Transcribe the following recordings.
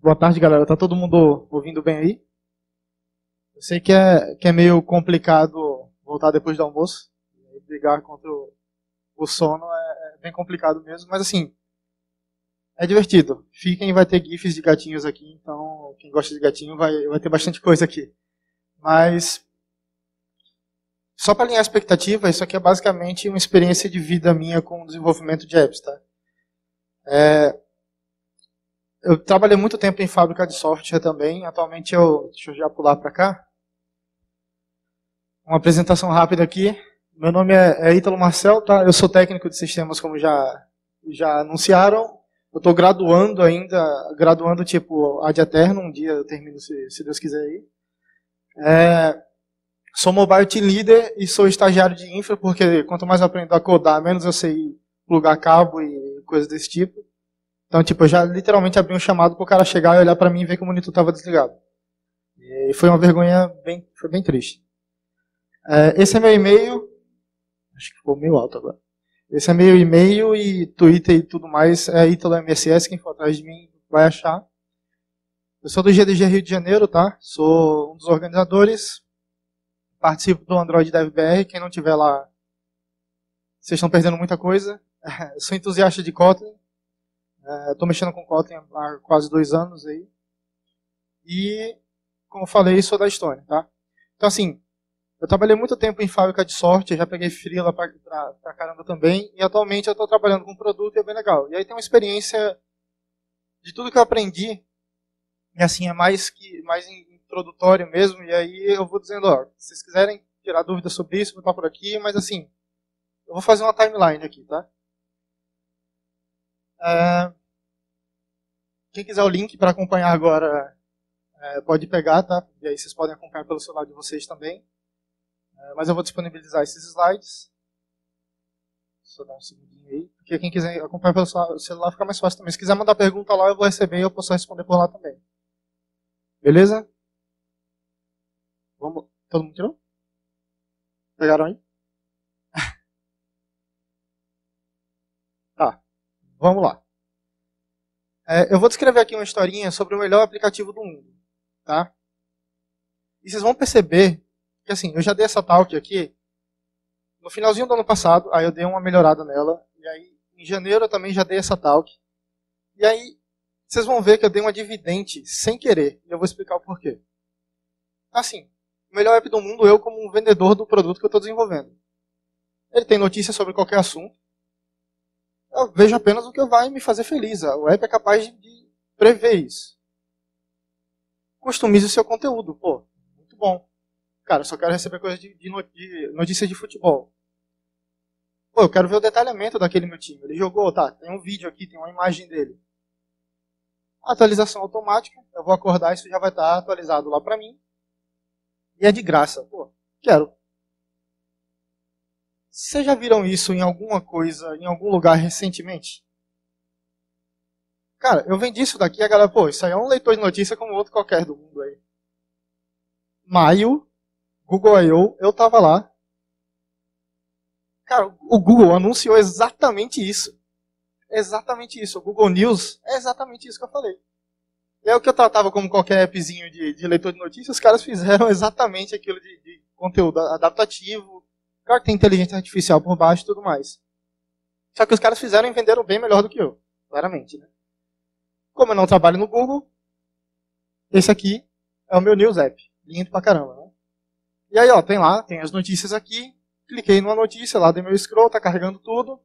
Boa tarde, galera. Tá todo mundo ouvindo bem aí? Eu sei que é meio complicado voltar depois do almoço. E brigar contra o sono é bem complicado mesmo, mas assim, é divertido. Fiquem, vai ter gifs de gatinhos aqui, então quem gosta de gatinho vai ter bastante coisa aqui. Mas, só para alinhar a expectativa, isso aqui é basicamente uma experiência de vida minha com o desenvolvimento de apps, tá? Eu trabalhei muito tempo em fábrica de software também. Atualmente deixa eu já pular para cá. Uma apresentação rápida aqui. Meu nome é Ítalo Marcel, tá? Eu sou técnico de sistemas, como já anunciaram. Eu estou graduando ainda, graduando tipo ad eterno, um dia eu termino se Deus quiser aí. Sou mobile team leader e sou estagiário de infra, porque quanto mais eu aprendo a codar, menos eu sei plugar cabo e coisas desse tipo. Então, tipo, eu já literalmente abri um chamado para o cara chegar e olhar para mim e ver que o monitor estava desligado. E foi uma vergonha, foi bem triste. Esse é meu e-mail. Acho que ficou meio alto agora. Esse é meu e-mail e Twitter e tudo mais. É Ítalo MSS, quem for atrás de mim vai achar. Eu sou do GDG Rio de Janeiro, tá? Sou um dos organizadores. Participo do Android Dev BR. Quem não tiver lá, vocês estão perdendo muita coisa. Sou entusiasta de Kotlin. Estou mexendo com Kotlin há quase 2 anos aí. E, como eu falei, sou da Estônia, tá? Então, assim, eu trabalhei muito tempo em fábrica de software, já peguei freela pra caramba também, e atualmente eu estou trabalhando com um produto e é bem legal. E aí tem uma experiência de tudo que eu aprendi, e assim, é mais introdutório mesmo, e aí eu vou dizendo, ó, se vocês quiserem tirar dúvidas sobre isso, vou estar por aqui, mas assim, eu vou fazer uma timeline aqui, tá? Quem quiser o link para acompanhar agora, pode pegar, tá? E aí vocês podem acompanhar pelo celular de vocês também. Mas eu vou disponibilizar esses slides. Só dar um segundinho aí. Porque quem quiser acompanhar pelo celular fica mais fácil também. Se quiser mandar pergunta lá, eu vou receber e eu posso responder por lá também. Beleza? Vamos. Todo mundo tirou? Pegaram aí? Tá. Vamos lá. Eu vou descrever aqui uma historinha sobre o melhor aplicativo do mundo. Tá? E vocês vão perceber que assim, eu já dei essa talk aqui no finalzinho do ano passado, aí eu dei uma melhorada nela, e aí em janeiro eu também já dei essa talk. E aí vocês vão ver que eu dei uma dividente sem querer, e eu vou explicar o porquê. Assim, o melhor app do mundo, eu como um vendedor do produto que eu estou desenvolvendo. Ele tem notícias sobre qualquer assunto. Eu vejo apenas o que vai me fazer feliz. O app é capaz de prever isso. Customize o seu conteúdo. Pô, muito bom. Cara, eu só quero receber coisa de notícia de futebol. Pô, eu quero ver o detalhamento daquele meu time. Ele jogou, tá, tem um vídeo aqui, tem uma imagem dele. Atualização automática, eu vou acordar, isso já vai estar atualizado lá pra mim. E é de graça. Pô, quero. Vocês já viram isso em alguma coisa, em algum lugar recentemente? Cara, eu vendi isso daqui, a galera, pô, isso aí é um leitor de notícia como outro qualquer do mundo aí. Maio, Google I.O., eu tava lá. Cara, o Google anunciou exatamente isso. Exatamente isso. O Google News é exatamente isso que eu falei. É o que eu tratava como qualquer appzinho de leitor de notícias, os caras fizeram exatamente aquilo de conteúdo adaptativo. Claro que tem inteligência artificial por baixo e tudo mais. Só que os caras fizeram e venderam bem melhor do que eu. Claramente, né? Como eu não trabalho no Google, esse aqui é o meu News App. Lindo pra caramba, né? E aí, ó, tem as notícias aqui. Cliquei numa notícia, lá dei meu scroll, tá carregando tudo.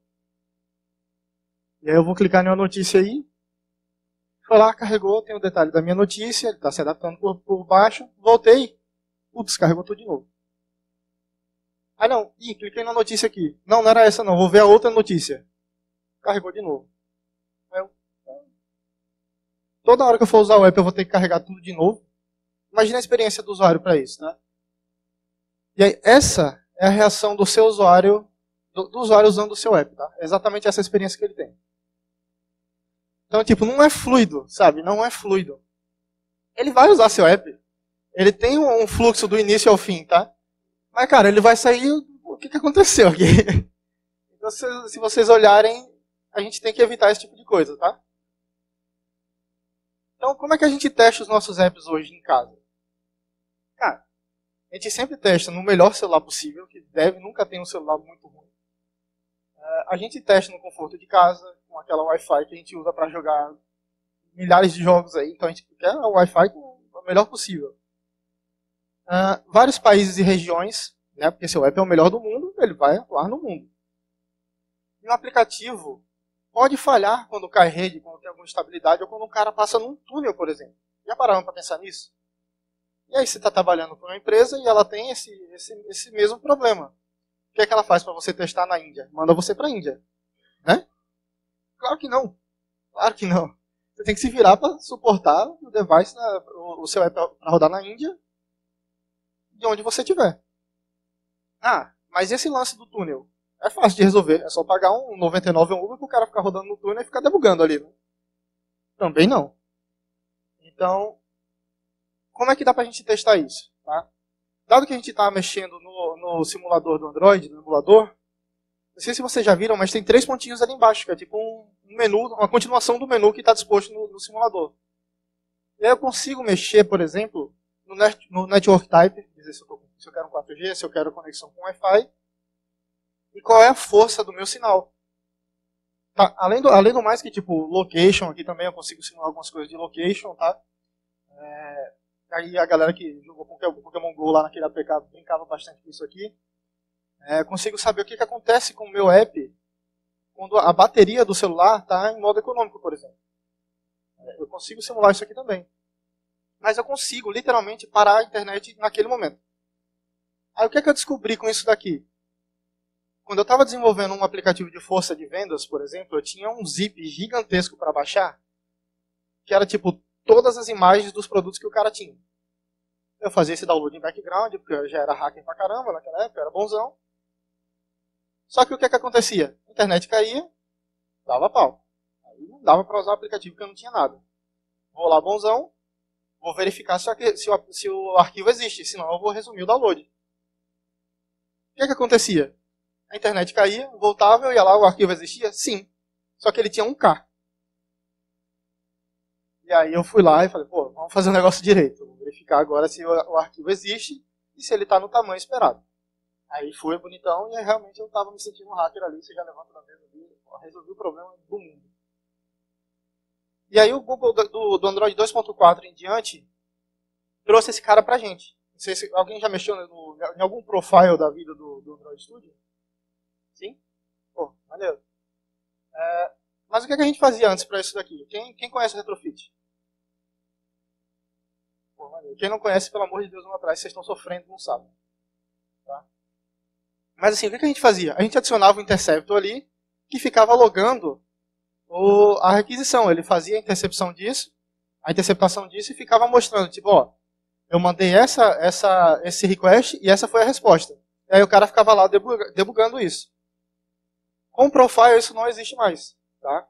E aí eu vou clicar em uma notícia aí. Foi lá, carregou, tem o detalhe da minha notícia, ele está se adaptando por baixo. Voltei, putz, carregou tudo de novo. Ah não, cliquei na notícia aqui. Não era essa não, vou ver a outra notícia. Carregou de novo. Toda hora que eu for usar o app eu vou ter que carregar tudo de novo. Imagina a experiência do usuário para isso, né? E aí, essa é a reação do seu usuário, do usuário usando o seu app, tá? É exatamente essa experiência que ele tem. Então, tipo, não é fluido, sabe? Não é fluido. Ele vai usar seu app. Ele tem um fluxo do início ao fim, tá? Mas, cara, ele vai sair... O que aconteceu aqui? Então, se vocês olharem, a gente tem que evitar esse tipo de coisa, tá? Então, como é que a gente testa os nossos apps hoje em casa? Cara, a gente sempre testa no melhor celular possível, que nunca tem um celular muito ruim. A gente testa no conforto de casa, com aquela Wi-Fi que a gente usa para jogar milhares de jogos aí, então a gente quer o Wi-Fi o melhor possível. Vários países e regiões, né, porque se o app é o melhor do mundo, ele vai atuar no mundo. E um aplicativo pode falhar quando cai rede, quando tem alguma instabilidade, ou quando um cara passa num túnel, por exemplo. Já pararam para pensar nisso? E aí você está trabalhando com uma empresa e ela tem esse mesmo problema. O que é que ela faz para você testar na Índia? Manda você para a Índia. Né? Claro que não. Claro que não. Você tem que se virar para suportar o device, o seu app para rodar na Índia, de onde você estiver. Mas esse lance do túnel é fácil de resolver. É só pagar um 99 Uber para o cara ficar rodando no túnel e ficar debugando ali. Né? Também não. Então, como é que dá para a gente testar isso? Tá? Dado que a gente está mexendo no simulador do Android, no emulador, não sei se vocês já viram, mas tem 3 pontinhos ali embaixo, que é tipo um menu, uma continuação do menu que está disposto no simulador. E aí eu consigo mexer, por exemplo, no Network Type, dizer se eu quero um 4G, se eu quero conexão com Wi-Fi, e qual é a força do meu sinal. Tá? Além do mais que, tipo, location, aqui também eu consigo simular algumas coisas de location, tá? Aí a galera que jogou Pokémon GO lá naquele APK brincava bastante com isso aqui. Consigo saber o que acontece com o meu app quando a bateria do celular está em modo econômico, por exemplo. Eu consigo simular isso aqui também. Mas eu consigo, literalmente, parar a internet naquele momento. Aí o que eu descobri com isso daqui? Quando eu estava desenvolvendo um aplicativo de força de vendas, por exemplo, eu tinha um zip gigantesco para baixar, que era tipo todas as imagens dos produtos que o cara tinha. Eu fazia esse download em background, porque eu já era hacker pra caramba naquela época, eu era bonzão. Só que o que acontecia? A internet caía, dava pau. Aí não dava para usar o aplicativo porque eu não tinha nada. Vou lá bonzão, vou verificar se o arquivo existe, senão eu vou resumir o download. O que acontecia? A internet caía, voltava, eu ia lá, o arquivo existia? Sim. Só que ele tinha 1K. E aí eu fui lá e falei, pô, vamos fazer o negócio direito. Vou verificar agora se o arquivo existe e se ele está no tamanho esperado. Aí foi bonitão e aí realmente eu estava me sentindo um hacker ali, você já levanta da mesa ali, resolvi o problema do mundo. E aí o Google do Android 2.4 em diante trouxe esse cara pra gente. Não sei se alguém já mexeu em algum profile da vida do Android Studio? Sim? Pô, maneiro. Mas o que a gente fazia antes para isso daqui? Quem conhece o Retrofit? Pô, maneiro. Quem não conhece, pelo amor de Deus, vamos atrás, vocês estão sofrendo, não sabem. Tá? Mas assim, o que a gente fazia? A gente adicionava o interceptor ali, que ficava logando a requisição. Ele fazia a interceptação disso e ficava mostrando, tipo, ó, eu mandei esse request e essa foi a resposta. E aí o cara ficava lá debugando isso. Com o profile isso não existe mais. Tá?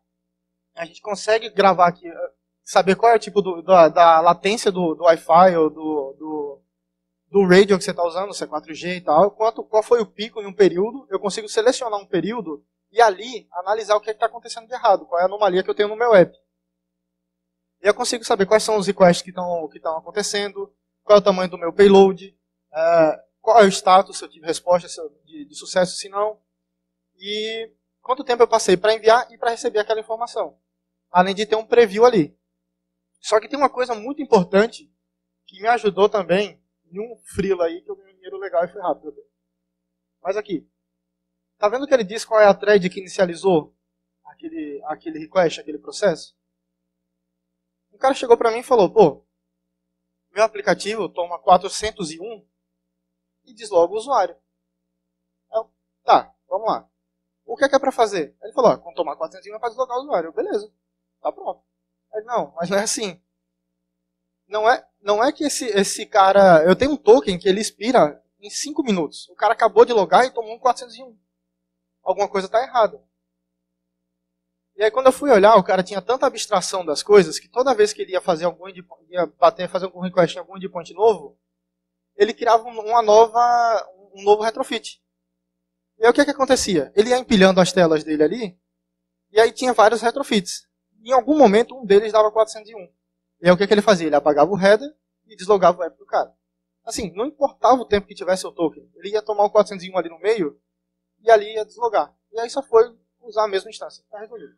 A gente consegue gravar aqui, saber qual é o tipo da latência do Wi-Fi ou do radio que você está usando, se é 4G e tal, qual foi o pico em um período. Eu consigo selecionar um período e ali analisar o que está acontecendo de errado, qual é a anomalia que eu tenho no meu app. E eu consigo saber quais são os requests que estão acontecendo, qual é o tamanho do meu payload, qual é o status, se eu tive resposta de sucesso, se não, e quanto tempo eu passei para enviar e para receber aquela informação. Além de ter um preview ali. Só que tem uma coisa muito importante que me ajudou também em um freela aí que eu ganhei um dinheiro legal e foi rápido. Mas aqui. Tá vendo que ele diz qual é a thread que inicializou aquele request, aquele processo? Um cara chegou para mim e falou, pô, meu aplicativo toma 401 e desloga o usuário. Eu, tá, vamos lá. O que é para fazer? Ele falou, quando tomar 401 é para deslogar o usuário. Eu, beleza, tá pronto. Ele, não, mas não é assim. Não é que esse cara... Eu tenho um token que ele expira em 5 minutos. O cara acabou de logar e tomou um 401. Alguma coisa está errada. E aí quando eu fui olhar, o cara tinha tanta abstração das coisas que toda vez que ele ia fazer fazer algum request em algum endpoint novo, ele criava um novo retrofit. E aí o que acontecia? Ele ia empilhando as telas dele ali, e aí tinha vários retrofits. Em algum momento, um deles dava 401. E aí o que, que ele fazia? Ele apagava o header e deslogava o app do cara. Assim, não importava o tempo que tivesse o token. Ele ia tomar o 401 ali no meio e ali ia deslogar. E aí só foi usar a mesma instância. Está resolvido.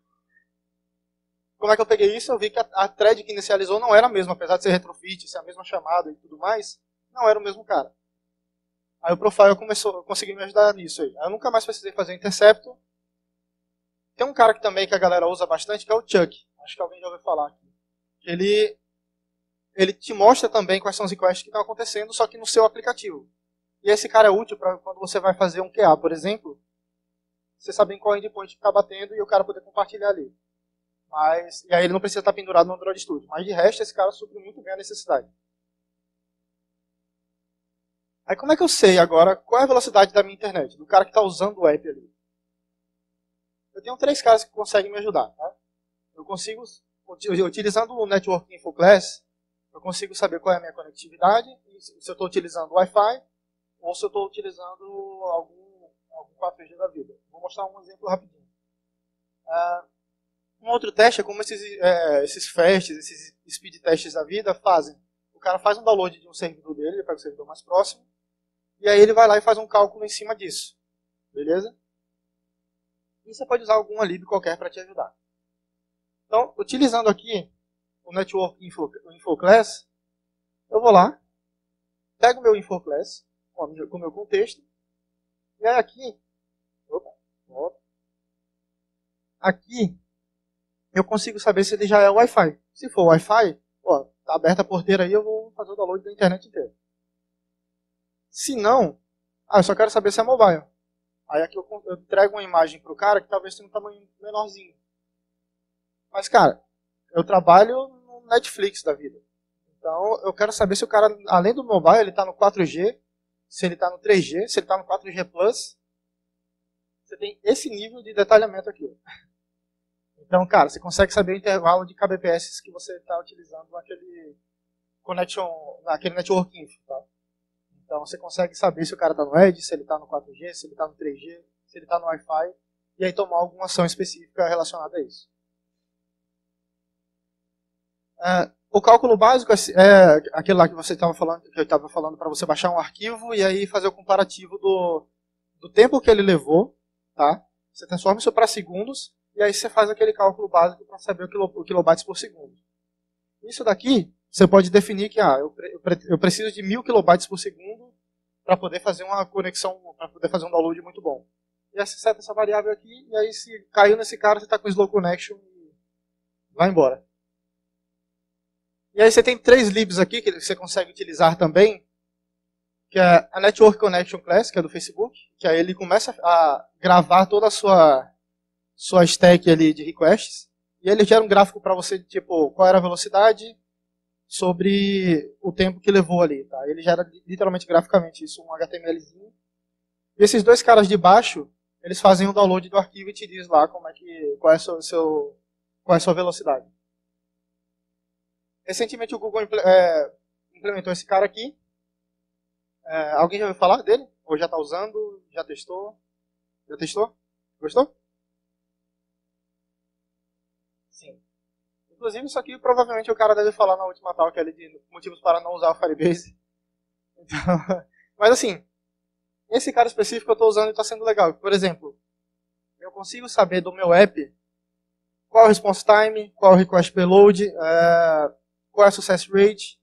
Como é que eu peguei isso? Eu vi que a thread que inicializou não era a mesma, apesar de ser retrofit, ser a mesma chamada e tudo mais, não era o mesmo cara. Aí o Profile conseguiu me ajudar nisso aí. Aí eu nunca mais precisei fazer intercepto. Tem um cara que também que a galera usa bastante, que é o Chuck. Acho que alguém já ouviu falar aqui. Ele te mostra também quais são os requests que estão acontecendo, só que no seu aplicativo. E esse cara é útil para quando você vai fazer um QA, por exemplo, você saber em qual endpoint está batendo e o cara poder compartilhar ali. E aí ele não precisa estar pendurado no Android Studio. Mas de resto, esse cara supre muito bem a necessidade. Aí como é que eu sei agora qual é a velocidade da minha internet? Do cara que está usando o app ali. Eu tenho 3 caras que conseguem me ajudar. Tá? Eu consigo, utilizando o Network Info Class, eu consigo saber qual é a minha conectividade, se eu estou utilizando Wi-Fi ou se eu estou utilizando algum 4G da vida. Vou mostrar um exemplo rapidinho. Um outro teste é como esses FASTs, esses speed tests da vida fazem. O cara faz um download de um servidor dele, ele pega o servidor mais próximo, e aí ele vai lá e faz um cálculo em cima disso. Beleza? E você pode usar algum lib qualquer para te ajudar. Então, utilizando aqui o Network Info Class, eu vou lá, pego o meu Info Class com o meu contexto, e aí aqui eu consigo saber se ele já é Wi-Fi. Se for Wi-Fi, tá aberta a porteira aí, eu vou fazer o download da internet inteira. Se não, eu só quero saber se é mobile. Aí aqui eu entrego uma imagem para o cara que talvez tenha um tamanho menorzinho. Mas, cara, eu trabalho no Netflix da vida. Então, eu quero saber se o cara, além do mobile, ele está no 4G, se ele está no 3G, se ele está no 4G+. Você tem esse nível de detalhamento aqui. Então, cara, você consegue saber o intervalo de kbps que você está utilizando naquele network info, tá? Então, você consegue saber se o cara está no Edge, se ele está no 4G, se ele está no 3G, se ele está no Wi-Fi, e aí tomar alguma ação específica relacionada a isso. O cálculo básico é aquele lá que você estava falando, que eu estava falando para você baixar um arquivo e aí fazer o comparativo do tempo que ele levou, tá? Você transforma isso para segundos e aí você faz aquele cálculo básico para saber o kilobytes por segundo. Isso daqui, você pode definir que eu preciso de 1000 kilobytes por segundo para poder fazer uma conexão, para poder fazer um download muito bom. E aí você seta essa variável aqui, e aí se caiu nesse cara, você está com slow connection e vai embora. E aí você tem 3 libs aqui que você consegue utilizar também, que é a Network Connection Class, que é do Facebook, que aí ele começa a gravar toda a sua stack ali de requests, e ele gera um gráfico para você, tipo, qual era a velocidade sobre o tempo que levou ali, tá? Ele gera literalmente graficamente isso, um HTMLzinho. E esses 2 caras de baixo, eles fazem o download do arquivo e te diz lá qual é a sua velocidade. Recentemente o Google implementou esse cara aqui. Alguém já ouviu falar dele? Ou já está usando? Já testou? Já testou? Gostou? Sim. Inclusive isso aqui provavelmente o cara deve falar na última talk ali de motivos para não usar o Firebase. Então, mas assim, esse cara específico eu estou usando e está sendo legal. Por exemplo, eu consigo saber do meu app qual é o response time, qual é o request payload, qual é a success rate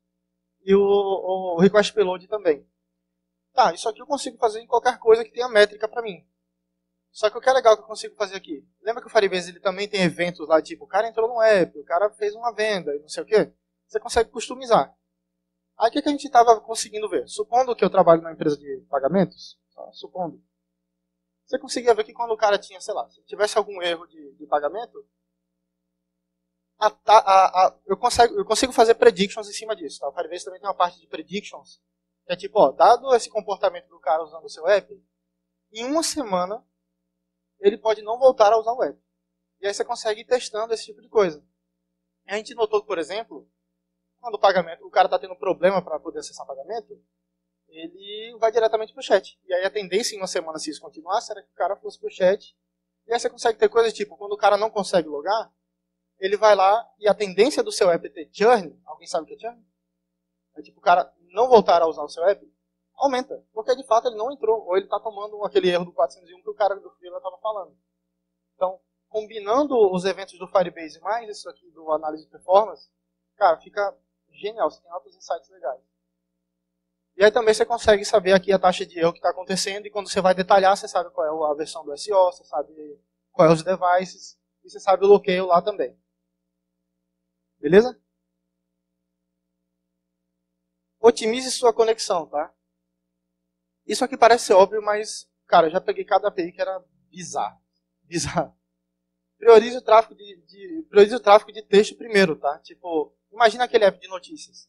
e o request payload também. Tá, isso aqui eu consigo fazer em qualquer coisa que tenha métrica para mim. Só que o que é legal que eu consigo fazer aqui? Lembra que o Firebase ele também tem eventos lá, tipo, o cara entrou no app, o cara fez uma venda e não sei o quê? Você consegue customizar. Aí o que a gente estava conseguindo ver? Supondo que eu trabalho numa empresa de pagamentos, supondo, você conseguia ver que quando o cara tinha, sei lá, se tivesse algum erro de pagamento, eu consigo fazer predictions em cima disso. Tá? O Firebase também tem uma parte de predictions, que é tipo, dado esse comportamento do cara usando o seu app, em uma semana ele pode não voltar a usar o app. E aí você consegue ir testando esse tipo de coisa. A gente notou, por exemplo, quando o cara está tendo problema para poder acessar o pagamento, ele vai diretamente para o chat. E aí a tendência em uma semana, se isso continuasse, era que o cara fosse para o chat. E aí você consegue ter coisas tipo, quando o cara não consegue logar, ele vai lá e a tendência do seu app é ter churn, alguém sabe o que é churn? É tipo o cara não voltar a usar o seu app, aumenta, porque de fato ele não entrou, ou ele está tomando aquele erro do 401 que o cara do Freela estava falando. Então, combinando os eventos do Firebase mais isso aqui do análise de performance, cara, fica genial, você tem altos insights legais. E aí também você consegue saber aqui a taxa de erro que está acontecendo, e quando você vai detalhar, você sabe qual é a versão do SO, você sabe qual é os devices, e você sabe o bloqueio lá também. Beleza? Otimize sua conexão, tá? Isso aqui parece óbvio, mas, cara, eu já peguei cada API que era bizarro. Bizarro. Priorize o tráfego de texto primeiro, tá? Tipo, imagina aquele app de notícias.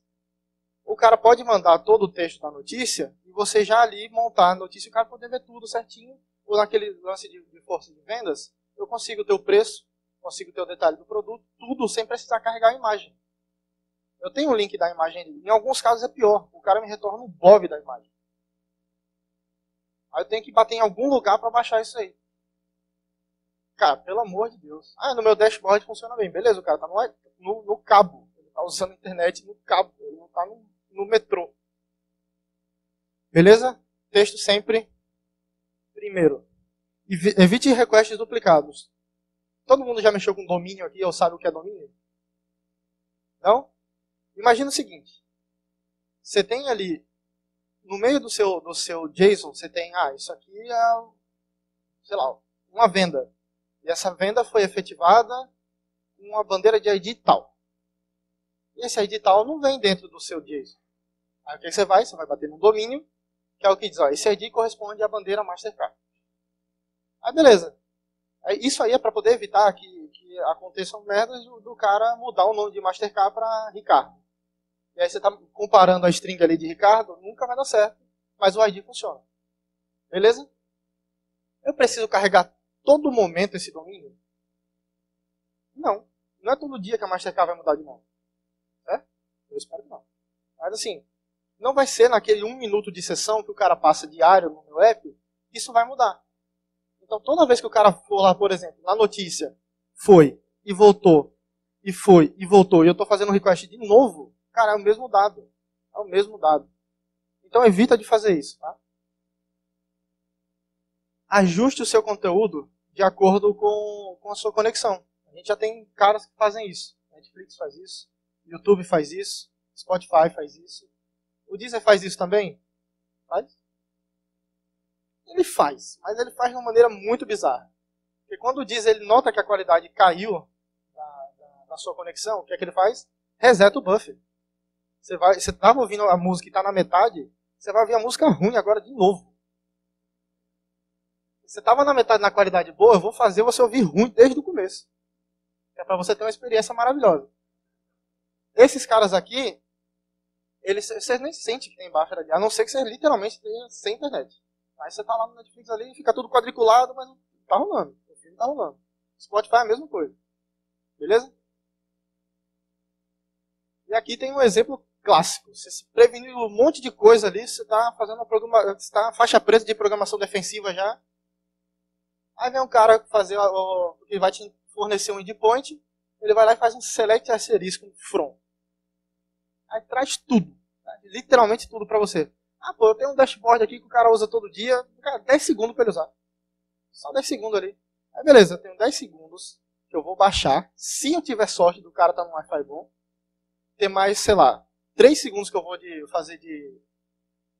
O cara pode mandar todo o texto da notícia e você já ali montar a notícia e o cara poder ver tudo certinho. Ou naquele lance de força de vendas, eu consigo ter o preço, consigo ter o detalhe do produto, tudo sem precisar carregar a imagem. Eu tenho o link da imagem ali. Em alguns casos é pior. O cara me retorna um blob da imagem. Aí eu tenho que bater em algum lugar para baixar isso aí. Cara, pelo amor de Deus. Ah, no meu dashboard funciona bem. Beleza, o cara tá no cabo. Ele tá usando a internet no cabo. Ele não tá no metrô. Beleza? Texto sempre primeiro. Evite requests duplicados. Todo mundo já mexeu com domínio aqui ou sabe o que é domínio? Não? Imagina o seguinte. Você tem ali, no meio do seu JSON, você tem, isso aqui é, sei lá, uma venda. E essa venda foi efetivada com uma bandeira de ID tal. E esse ID tal não vem dentro do seu JSON. Aí o que você vai? Você vai bater no domínio, que é o que diz, esse ID corresponde à bandeira Mastercard. Aí beleza. Isso aí é para poder evitar que aconteçam merdas do cara mudar o nome de Mastercard para Ricardo. E aí você está comparando a string ali de Ricardo, nunca vai dar certo, mas o ID funciona. Beleza? Eu preciso carregar todo momento esse domínio? Não. Não é todo dia que a Mastercard vai mudar de nome. É? Eu espero que não. Mas assim, não vai ser naquele 1 minuto de sessão que o cara passa diário no meu app, que isso vai mudar. Então toda vez que o cara for lá, por exemplo, na notícia, foi e voltou, e foi e voltou, e eu estou fazendo um request de novo, cara, é o mesmo dado. É o mesmo dado. Então evita de fazer isso, tá? Ajuste o seu conteúdo de acordo com a sua conexão. A gente já tem caras que fazem isso. Netflix faz isso, YouTube faz isso, Spotify faz isso. O Deezer faz isso também? Faz? Ele faz, mas ele faz de uma maneira muito bizarra. Porque quando o Deezer ele nota que a qualidade caiu na sua conexão, o que é que ele faz? Reseta o buffer. Você estava ouvindo a música e está na metade, você vai ouvir a música ruim agora de novo. Você estava na metade na qualidade boa, eu vou fazer você ouvir ruim desde o começo. É para você ter uma experiência maravilhosa. Esses caras aqui, você nem sente que tem buffer ali, a não ser que você literalmente tenha sem internet. Aí você tá lá no Netflix ali, fica tudo quadriculado, mas não tá rolando. O filme tá rolando. Spotify é a mesma coisa. Beleza? E aqui tem um exemplo clássico. Você se preveniu um monte de coisa ali, você está fazendo você tá faixa preta de programação defensiva já. Aí vem um cara fazer que vai te fornecer um endpoint, ele vai lá e faz um select asterisco from. Aí traz tudo, tá? Literalmente tudo para você. Eu tenho um dashboard aqui que o cara usa todo dia, cara, 10 segundos para ele usar. Só 10 segundos ali. Aí beleza, eu tenho 10 segundos que eu vou baixar, se eu tiver sorte do cara estar no Wi-Fi bom, ter mais, sei lá, 3 segundos que eu vou fazer de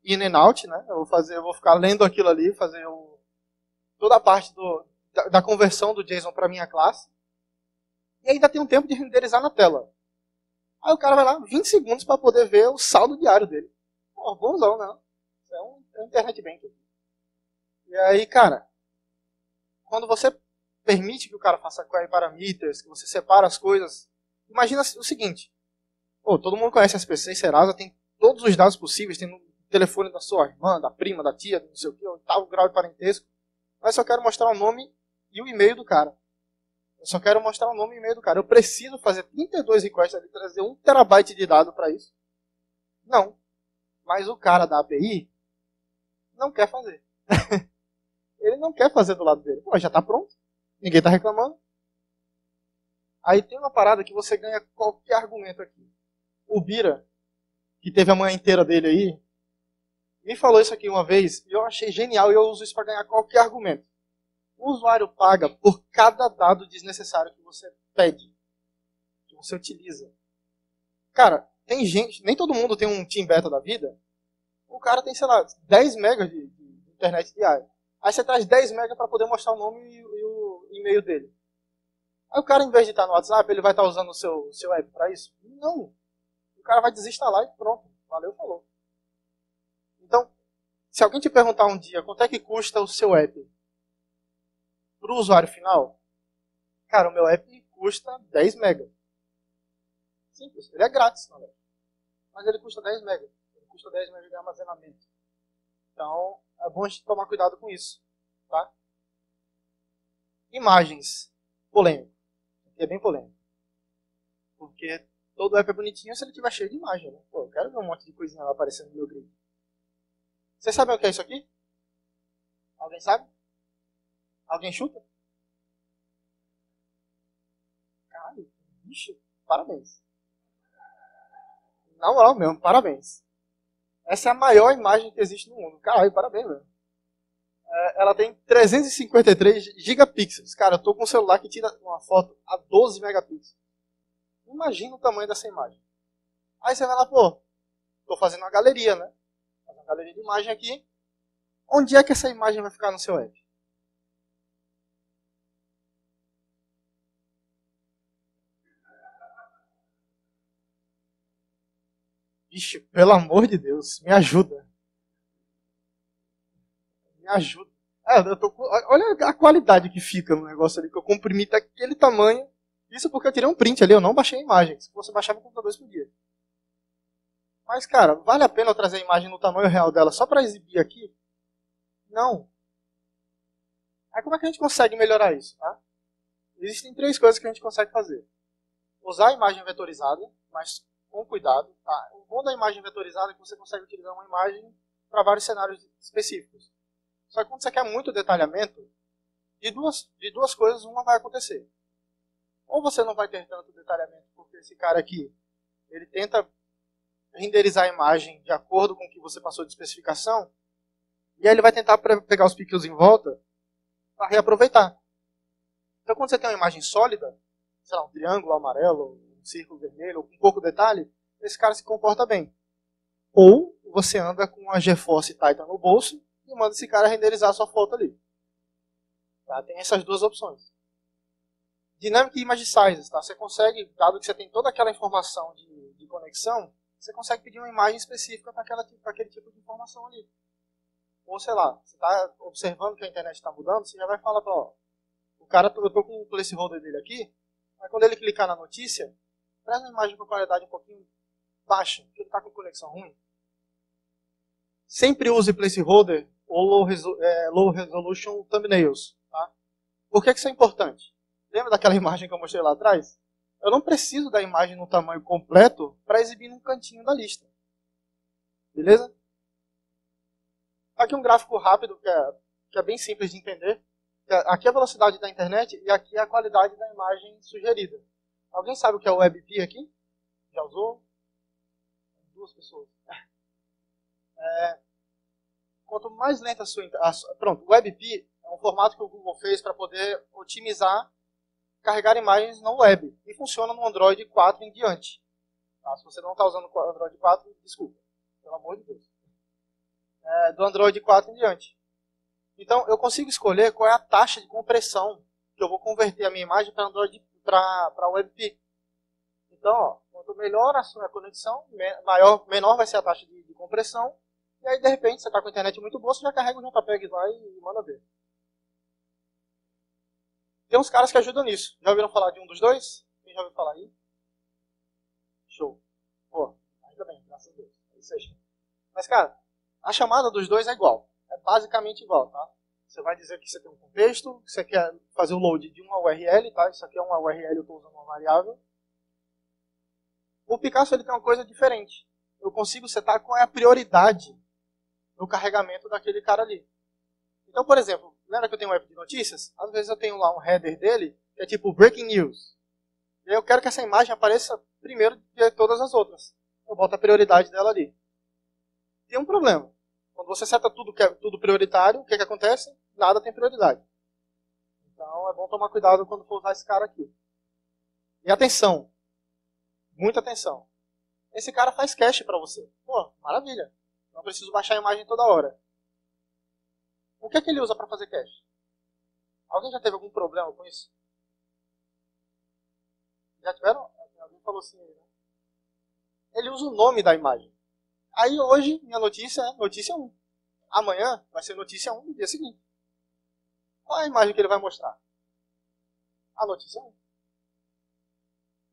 in and out, né? Eu vou ficar lendo aquilo ali, fazer toda a parte da conversão do JSON para minha classe. E ainda tem um tempo de renderizar na tela. Aí o cara vai lá, 20 segundos para poder ver o saldo diário dele. Pô, bonzão, né? É um internet bank. E aí, cara, quando você permite que o cara faça query parameters, que você separa as coisas, imagina o seguinte. Todo mundo conhece SPC e Serasa, tem todos os dados possíveis, tem no telefone da sua irmã, da prima, da tia, não sei o que, tal grau de parentesco. Mas só quero mostrar o nome e o e-mail do cara. Eu só quero mostrar o nome e o e-mail do cara. Eu preciso fazer 32 requests ali, trazer 1 terabyte de dado para isso? Não. Mas o cara da API não quer fazer. Ele não quer fazer do lado dele. Já está pronto. Ninguém está reclamando. Aí tem uma parada que você ganha qualquer argumento aqui. O Bira, que teve a manhã inteira dele aí, me falou isso aqui uma vez e eu achei genial e eu uso isso para ganhar qualquer argumento. O usuário paga por cada dado desnecessário que você pede, que você utiliza. Cara, tem gente, nem todo mundo tem um Team Beta da vida. O cara tem, sei lá, 10 megas de internet diária. Aí você traz 10 megas para poder mostrar o nome e o e-mail dele. Aí o cara, em vez de estar no WhatsApp, ele vai estar usando o seu app para isso? Não. O cara vai desinstalar e pronto. Valeu, falou. Então, se alguém te perguntar um dia quanto é que custa o seu app para o usuário final, cara, o meu app custa 10 megas. Simples. Ele é grátis, na verdade. Mas ele custa 10 megas. Ele custa 10 megas de armazenamento. Então, é bom a gente tomar cuidado com isso. Tá? Imagens. Polêmico. Aqui é bem polêmico. Porque todo app é bonitinho se ele estiver cheio de imagem. Né? Pô, eu quero ver um monte de coisinha lá aparecendo no meu grid. Vocês sabem o que é isso aqui? Alguém sabe? Alguém chuta? Caralho, bicho, parabéns. Na moral mesmo, parabéns. Essa é a maior imagem que existe no mundo. Caralho, parabéns, velho. Ela tem 353 gigapixels. Cara, eu tô com um celular que tira uma foto a 12 megapixels. Imagina o tamanho dessa imagem. Aí você vai lá, pô, tô fazendo uma galeria, né? Fazendo uma galeria de imagem aqui. Onde é que essa imagem vai ficar no seu app? Vixe, pelo amor de Deus, me ajuda. Me ajuda. Olha a qualidade que fica no negócio ali, que eu comprimi daquele tamanho. Isso porque eu tirei um print ali, eu não baixei a imagem. Se você baixava no computador, isso podia. Mas, cara, vale a pena eu trazer a imagem no tamanho real dela só para exibir aqui? Não. Aí como é que a gente consegue melhorar isso? Tá? Existem 3 coisas que a gente consegue fazer. Usar a imagem vetorizada, mas com cuidado. Tá? O bom da imagem vetorizada é que você consegue utilizar uma imagem para vários cenários específicos. Só que quando você quer muito detalhamento, de duas coisas, uma vai acontecer. Ou você não vai ter tanto detalhamento, porque esse cara aqui, ele tenta renderizar a imagem de acordo com o que você passou de especificação, e aí ele vai tentar pegar os pixels em volta para reaproveitar. Então quando você tem uma imagem sólida, sei lá, um triângulo amarelo, um círculo vermelho, com pouco detalhe, esse cara se comporta bem. Ou você anda com a GeForce Titan no bolso e manda esse cara renderizar a sua foto ali. Tá? Tem essas 2 opções. Dynamic Image Sizes, tá? Você consegue, dado que você tem toda aquela informação de conexão, você consegue pedir uma imagem específica para aquele tipo de informação ali. Ou sei lá, você está observando que a internet está mudando, você já vai falar para o cara, eu estou com o placeholder dele aqui, mas quando ele clicar na notícia, traz uma imagem com qualidade um pouquinho baixa, porque ele está com conexão ruim. Sempre use placeholder ou low resolution thumbnails. Tá? Por que isso é importante? Lembra daquela imagem que eu mostrei lá atrás? Eu não preciso da imagem no tamanho completo para exibir num cantinho da lista. Beleza? Aqui um gráfico rápido que é bem simples de entender. Aqui é a velocidade da internet e aqui é a qualidade da imagem sugerida. Alguém sabe o que é o WebP aqui? Já usou? 2 pessoas. Quanto mais lenta a sua... Pronto, o WebP é um formato que o Google fez para poder otimizar carregar imagens no web. E funciona no Android 4 em diante. Tá? Se você não está usando o Android 4, desculpa. Pelo amor de Deus. Do Android 4 em diante. Então, eu consigo escolher qual é a taxa de compressão que eu vou converter a minha imagem para Android para WebP. Então, ó, quanto melhor a sua conexão, menor vai ser a taxa de compressão. E aí, de repente, você está com a internet muito boa, você já carrega o JPEG lá e manda ver. Tem uns caras que ajudam nisso. Já ouviram falar de um dos dois? Quem já ouviu falar aí? Show. Pô, ainda bem, graças a Deus. É isso aí. Mas, cara, a chamada dos dois é igual. É basicamente igual, tá? Você vai dizer que você tem um contexto, que você quer fazer o load de uma URL, tá? Isso aqui é uma URL, eu estou usando uma variável. O Picasso ele tem uma coisa diferente. Eu consigo setar qual é a prioridade no carregamento daquele cara ali. Então, por exemplo, lembra que eu tenho um app de notícias? Às vezes eu tenho lá um header dele, que é tipo Breaking News. E aí eu quero que essa imagem apareça primeiro de todas as outras. Eu boto a prioridade dela ali. Tem um problema. Quando você seta tudo que é tudo prioritário, o que acontece? Nada tem prioridade. Então é bom tomar cuidado quando for usar esse cara aqui. E atenção. Muita atenção. Esse cara faz cache para você. Pô, maravilha. Não preciso baixar a imagem toda hora. O que é que ele usa para fazer cache? Alguém já teve algum problema com isso? Já tiveram? Alguém falou assim, né? Ele usa o nome da imagem. Aí hoje, minha notícia é notícia 1. Amanhã vai ser notícia 1 no dia seguinte. Qual é a imagem que ele vai mostrar? A notícia 1.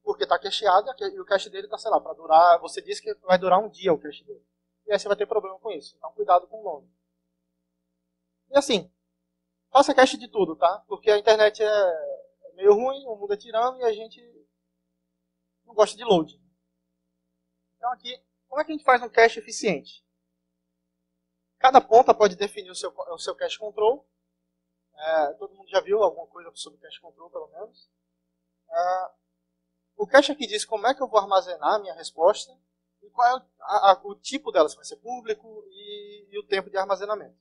Porque está cacheado e o cache dele está, sei lá, para durar. Você disse que vai durar um dia o cache dele. E aí você vai ter problema com isso. Então cuidado com o nome. E assim, faça cache de tudo, tá? Porque a internet é meio ruim, o mundo é tirano e a gente não gosta de load. Então aqui, como é que a gente faz um cache eficiente? Cada ponta pode definir o seu cache control. Todo mundo já viu alguma coisa sobre cache control, pelo menos. O cache aqui diz como é que eu vou armazenar a minha resposta e qual é o tipo dela, se vai ser público e o tempo de armazenamento.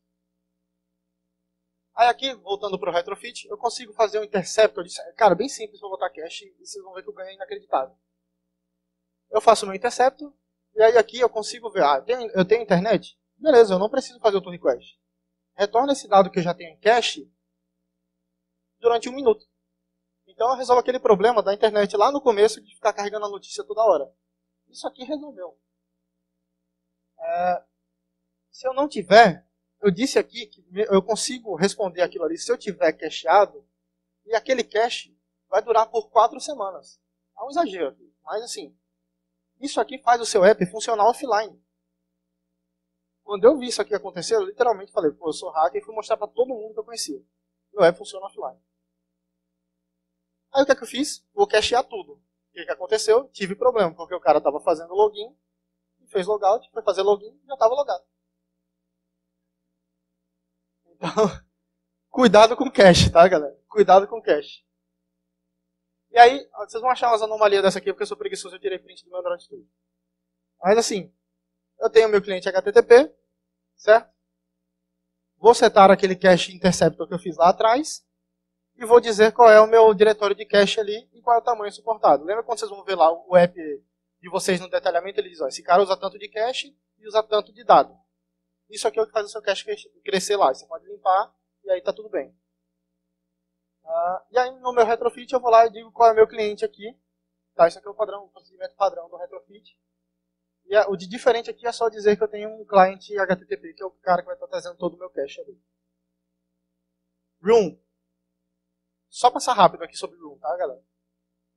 Aí aqui, voltando para o retrofit, eu consigo fazer um interceptor. Cara, bem simples para botar cache e vocês vão ver que o ganho é inacreditável. Eu faço o meu interceptor e aí aqui eu consigo ver, eu tenho internet? Beleza, eu não preciso fazer o pull request. Retorna esse dado que eu já tenho em cache durante 1 minuto. Então eu resolvo aquele problema da internet lá no começo de ficar carregando a notícia toda hora. Isso aqui resolveu. Se eu não tiver, eu disse aqui que eu consigo responder aquilo ali se eu tiver cacheado, e aquele cache vai durar por 4 semanas. É um exagero aqui, mas assim, isso aqui faz o seu app funcionar offline. Quando eu vi isso aqui acontecer, eu literalmente falei, pô, eu sou hacker e fui mostrar para todo mundo que eu conhecia. Meu app funciona offline. Aí o que é que eu fiz? Vou cachear tudo. O que aconteceu? Tive problema, porque o cara estava fazendo login, fez logout, foi fazer login e já estava logado. Então, cuidado com cache, tá, galera? Cuidado com cache. E aí, vocês vão achar umas anomalias dessa aqui, porque eu sou preguiçoso e eu tirei print do meu Android Studio. Mas assim, eu tenho meu cliente HTTP, certo? Vou setar aquele cache interceptor que eu fiz lá atrás e vou dizer qual é o meu diretório de cache ali e qual é o tamanho suportado. Lembra quando vocês vão ver lá o app de vocês no detalhamento, ele diz, ó, esse cara usa tanto de cache e usa tanto de dado. Isso aqui é o que faz o seu cache crescer lá. Você pode limpar e aí tá tudo bem. E aí no meu retrofit eu vou lá e digo qual é o meu cliente aqui. Tá, isso aqui é o procedimento padrão do retrofit. E o de diferente aqui é só dizer que eu tenho um cliente HTTP, que é o cara que vai estar trazendo todo o meu cache ali. Room. Só passar rápido aqui sobre Room, tá, galera?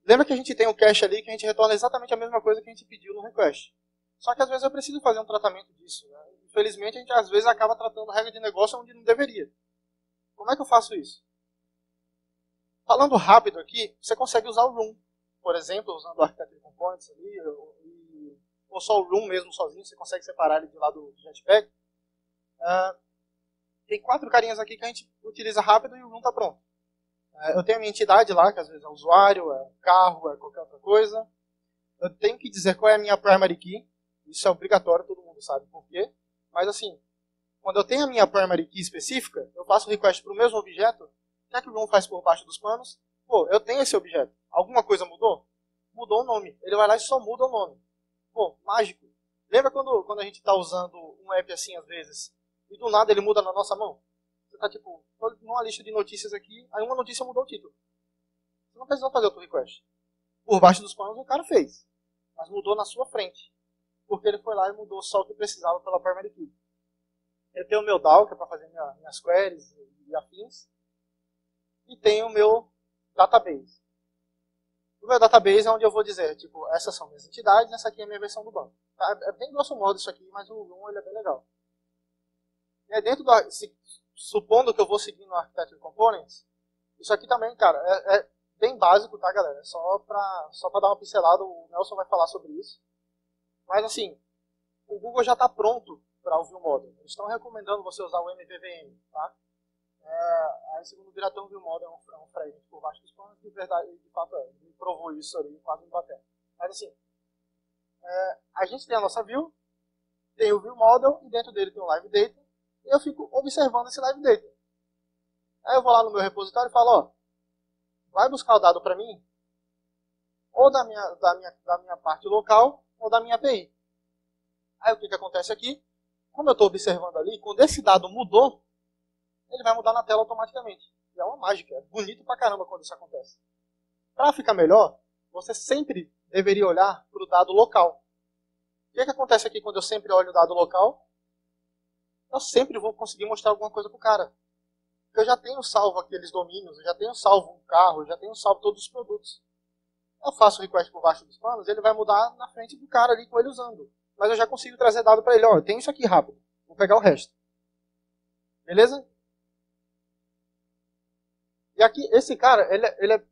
Lembra que a gente tem um cache ali que a gente retorna exatamente a mesma coisa que a gente pediu no request. Só que às vezes eu preciso fazer um tratamento disso. Né? Infelizmente a gente às vezes acaba tratando regra de negócio onde não deveria. Como é que eu faço isso? Falando rápido aqui, você consegue usar o Room. Por exemplo, usando o Architecture Components ali, ou só o Room mesmo sozinho, você consegue separar ele de lá do Jetpack. Tem 4 carinhas aqui que a gente utiliza rápido e o Room está pronto. Eu tenho a minha entidade lá, que às vezes é usuário, é carro, é qualquer outra coisa. Eu tenho que dizer qual é a minha primary key. Isso é obrigatório, todo mundo sabe por quê. Mas assim, quando eu tenho a minha primary key específica, eu faço request para o mesmo objeto. O que é que o Room faz por baixo dos panos? Pô, eu tenho esse objeto. Alguma coisa mudou? Mudou o nome. Ele vai lá e só muda o nome. Pô, mágico. Lembra quando a gente está usando um app assim às vezes, e do nada ele muda na nossa mão? Você está tipo, numa lista de notícias aqui, aí uma notícia mudou o título. Você não precisou fazer outro request. Por baixo dos panos o cara fez. Mas mudou na sua frente. Porque ele foi lá e mudou só o que precisava pela primary key. Eu tenho o meu DAO, que é para fazer minhas queries e afins. E tenho o meu database. O meu database é onde eu vou dizer, tipo, essas são minhas entidades, essa aqui é a minha versão do banco. Tá? É bem grosso modo isso aqui, mas o Room ele é bem legal. E aí dentro supondo que eu vou seguir no Architecture Components, isso aqui também, cara, é bem básico, tá, galera? Só pra dar uma pincelada, o Nelson vai falar sobre isso. Mas assim, o Google já está pronto para o View Model. Eles estão recomendando você usar o MVVM, tá? Aí, segundo o diretor, o ViewModel é um fragment por baixo dos panos, de verdade, de fato é. Ele provou isso ali, quase me batendo. Mas assim, a gente tem a nossa view, tem o ViewModel, e dentro dele tem o Live Data, e eu fico observando esse Live Data. Aí eu vou lá no meu repositório e falo, ó, vai buscar o dado para mim, ou da minha parte local, ou da minha API. Aí o que acontece aqui? Como eu estou observando ali, quando esse dado mudou, ele vai mudar na tela automaticamente. E é uma mágica, é bonito pra caramba quando isso acontece. Para ficar melhor, você sempre deveria olhar para o dado local. O que acontece aqui quando eu sempre olho o dado local? Eu sempre vou conseguir mostrar alguma coisa para o cara. Porque eu já tenho salvo aqueles domínios, eu já tenho salvo um carro, eu já tenho salvo todos os produtos. Eu faço o request por baixo dos panos, ele vai mudar na frente do cara ali com ele usando. Mas eu já consigo trazer dado para ele, ó, eu tenho isso aqui rápido, vou pegar o resto. Beleza? E aqui, esse cara, ele é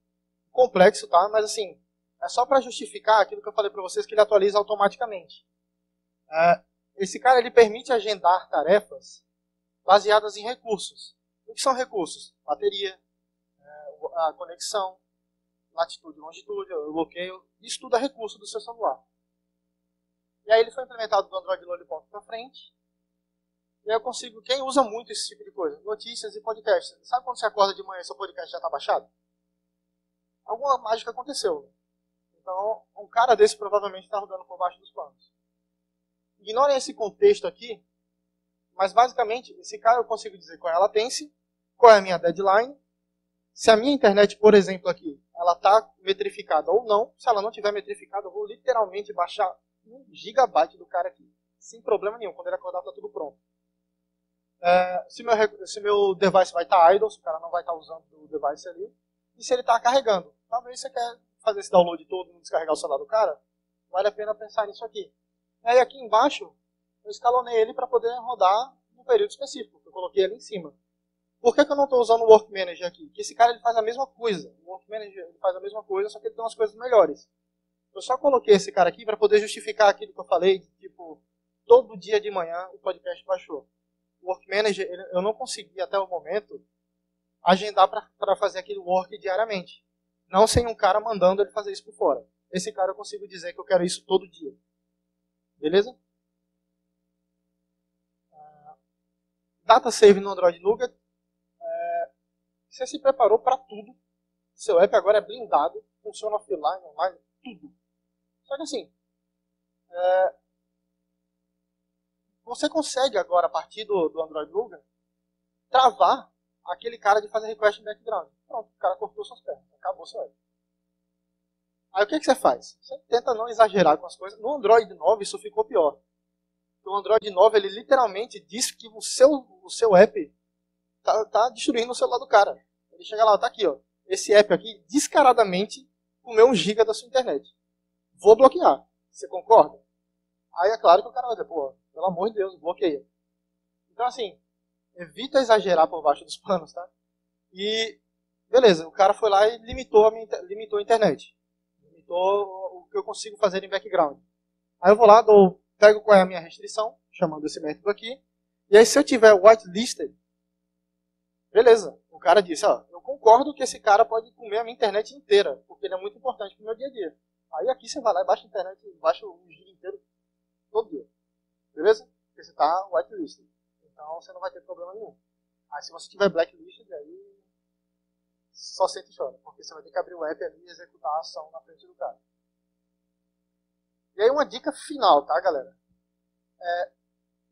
complexo, tá? Mas assim, é só para justificar aquilo que eu falei para vocês, que ele atualiza automaticamente. Esse cara, ele permite agendar tarefas baseadas em recursos. O que são recursos? Bateria, a conexão, latitude, longitude, o bloqueio, isso tudo é recurso do seu celular. E aí ele foi implementado do Android Lollipop para frente. E aí eu consigo, quem usa muito esse tipo de coisa? Notícias e podcasts. Sabe quando você acorda de manhã e seu podcast já está baixado? Alguma mágica aconteceu. Então, um cara desse provavelmente está rodando por baixo dos panos. Ignorem esse contexto aqui, mas basicamente, esse cara eu consigo dizer qual é a latência, qual é a minha deadline, se a minha internet, por exemplo, aqui, ela está metrificada ou não. Se ela não estiver metrificada, eu vou literalmente baixar 1 gigabyte do cara aqui, sem problema nenhum. Quando ele acordar, está tudo pronto. Se meu device vai estar idle, se o cara não vai estar usando o device ali, e se ele está carregando. Talvez você quer fazer esse download todo e descarregar o celular do cara, vale a pena pensar nisso aqui. E aí aqui embaixo, eu escalonei ele para poder rodar num período específico, eu coloquei ele em cima. Por que eu não estou usando o Work Manager aqui? Porque esse cara ele faz a mesma coisa. O Work Manager ele faz a mesma coisa, só que ele tem umas coisas melhores. Eu só coloquei esse cara aqui para poder justificar aquilo que eu falei, tipo, todo dia de manhã o podcast baixou. O Work Manager, eu não consegui até o momento agendar para fazer aquele work diariamente. Não sem um cara mandando ele fazer isso por fora. Esse cara eu consigo dizer que eu quero isso todo dia. Beleza? Data Save no Android Nougat. Você se preparou para tudo. Seu app agora é blindado. Funciona offline, online, tudo. Só que assim, você consegue agora, a partir do Android Nougat, travar aquele cara de fazer request em background. Pronto, o cara cortou suas pernas. Acabou seu app. Aí o que você faz? Você tenta não exagerar com as coisas. No Android 9 isso ficou pior. O Android 9 ele literalmente diz que o seu app tá destruindo o celular do cara. Ele chega lá, tá aqui, ó. Esse app aqui descaradamente comeu 1 GB da sua internet. Vou bloquear. Você concorda? Aí é claro que o cara vai dizer, pô, pelo amor de Deus, bloqueia. Então assim, evita exagerar por baixo dos panos, tá? E beleza, o cara foi lá e limitou a internet. Limitou o que eu consigo fazer em background. Aí eu vou lá, pego qual é a minha restrição, chamando esse método aqui. E aí se eu tiver whitelisted, beleza. O cara disse, ó, eu concordo que esse cara pode comer a minha internet inteira, porque ele é muito importante pro meu dia a dia. Aí aqui você vai lá e baixa a internet, baixa o giga inteiro todo dia. Beleza? Porque você está whitelisted. Então você não vai ter problema nenhum. Aí se você tiver blacklisted, aí só sente e chora, porque você vai ter que abrir o app ali e executar a ação na frente do cara. E aí uma dica final, tá, galera?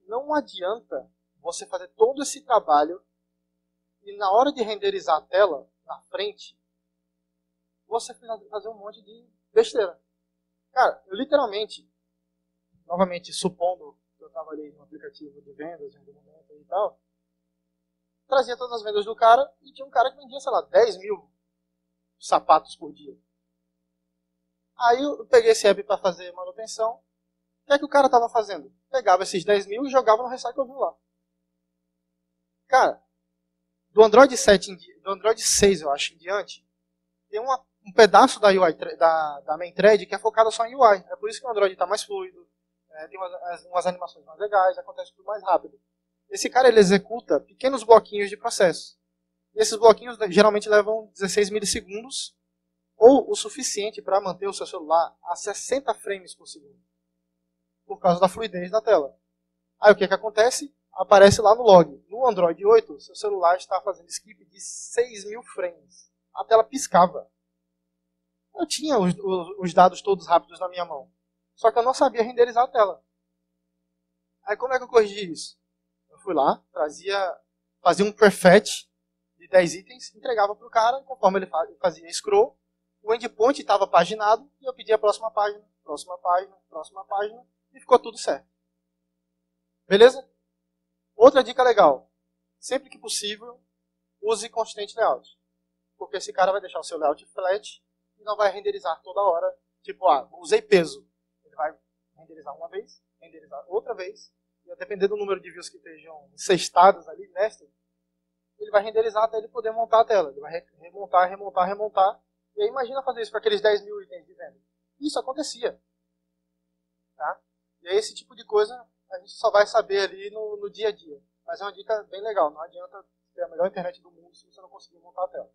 Não adianta você fazer todo esse trabalho e na hora de renderizar a tela, na frente, você fazer um monte de besteira. Cara, eu literalmente, novamente supondo que eu trabalhei no aplicativo de vendas em algum momento e tal, trazia todas as vendas do cara e tinha um cara que vendia, sei lá, 10 mil sapatos por dia. Aí eu peguei esse app para fazer manutenção. O que o cara estava fazendo? Pegava esses 10 mil e jogava no Recycle View lá. Cara, do Android 6, eu acho, em diante, tem um pedaço da UI, da main thread que é focado só em UI. É por isso que o Android está mais fluido, tem umas animações mais legais, acontece tudo mais rápido. Esse cara ele executa pequenos bloquinhos de processo. E esses bloquinhos geralmente levam 16 milissegundos, ou o suficiente para manter o seu celular a 60 frames por segundo, por causa da fluidez da tela. Aí o que acontece? Aparece lá no log. No Android 8, seu celular está fazendo skip de 6.000 frames. A tela piscava. Eu tinha os dados todos rápidos na minha mão. Só que eu não sabia renderizar a tela. Aí como é que eu corrigi isso? Eu fui lá, fazia um prefetch de 10 itens, entregava para o cara, e conforme ele fazia scroll, o endpoint estava paginado, e eu pedia a próxima página, próxima página, próxima página, e ficou tudo certo. Beleza? Outra dica legal. Sempre que possível, use Constraint Layout. Porque esse cara vai deixar o seu layout flat e não vai renderizar toda hora. Tipo, usei peso. Ele vai renderizar uma vez, renderizar outra vez. E dependendo do número de views que estejam incestados ali, nested, ele vai renderizar até ele poder montar a tela. Ele vai remontar, remontar, remontar. E aí imagina fazer isso com aqueles 10.000 itens de venda. Isso acontecia. Tá? E aí esse tipo de coisa a gente só vai saber ali no dia a dia. Mas é uma dica bem legal. Não adianta ter a melhor internet do mundo se você não conseguir montar a tela.